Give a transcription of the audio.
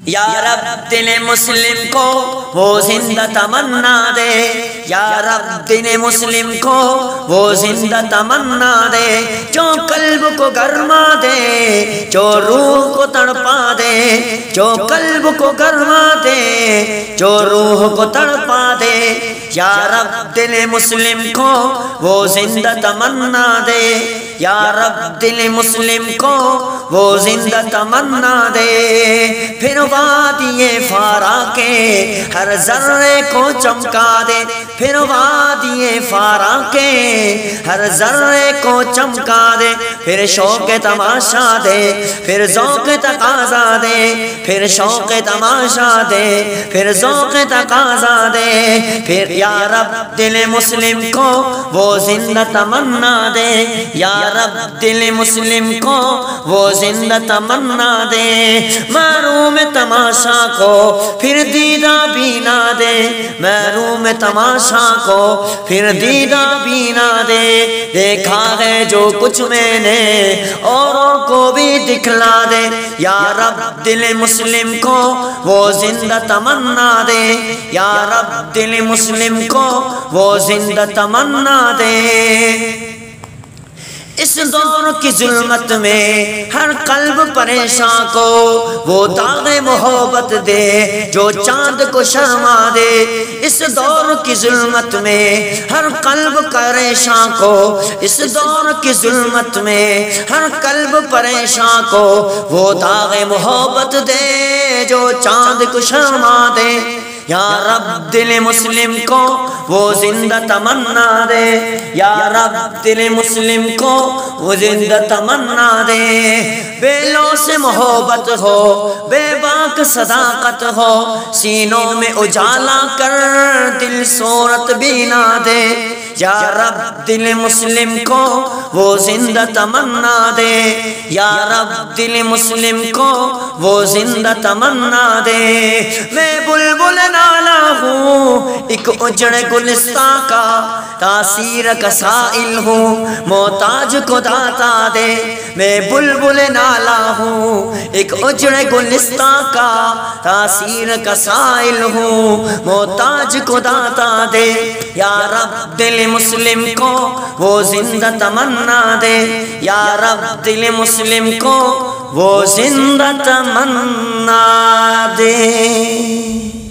یا رب دل مسلم کو وہ زندہ تمنا دے، یا رب دل مسلم کو وہ زندہ تمنا دے، جو قلب کو گرما دے، جو روح کو تڑپا دے، جو قلب کو گرما دے، جو روح کو تڑپا دے، یا رب دل مسلم کو وہ زندہ تمنا دے، یا رب دل مسلم کو وہ زندہ تمنا دے۔ پھر وادی فارا کے ہر ذرے کو چمکا دے، پھر وادی فارا کے ہر ذرے کو چمکا دے، پھر شوق تماشا دے، پھر ذوق تقاضا دے، پھر شوق تماشا دے، پھر ذوق تقاضا دے، پھر یا رب دل مسلم کو وہ زندہ تمنا دے، یا رب دل مسلم کو وہ زندہ تمنا دے۔ محروم تماشا کو پھر دیدہ بینا دے، محروم تماشا کو پھر دیدہ بینا دے، دیکھا ہے جو کچھ میں نے اوروں کو بھی دکھلا دے، یا رب دل مسلم کو وہ زندہ تمنا دے، یا رب دل مسلم کو وہ زندہ تمنا دے۔ اس دور کی ظلمت میں ہر قلب پریشان کو وہ داغ محبت دے جو چاند کو شرما دے، اس دور کی ظلمت میں ہر قلب پریشان کو، اس دور کی ظلمت میں ہر قلب پریشان کو وہ داغ محبت دے جو چاند کو شرما دے، یا رب دل مسلم کو وہ زندہ تمنا دے، یا رب دل مسلم کو وہ زندہ تمنا دے۔ بے لو سے محبت ہو، بے باک صداقت ہو، سینوں میں اجالا کر دل صورت بینا دے، یا رب دل مسلم کو وہ زندہ تمنا دے، یا رب دل مسلم کو وہ زندہ تمنا دے۔ میں بلبل نالا ہوں ایک اجڑ گلستاں کا، تاثیر کا سائل ہوں محتاج کو داتا دے، میں بلبل نالا ہوں ایک اجڑ گلستاں کا، تاثیر کا سائل ہوں محتاج کو داتا دے، یا رب دل مسلم کو وہ زندہ تمنا دے، یا رب دل مسلم کو وہ زندہ تمنا دے۔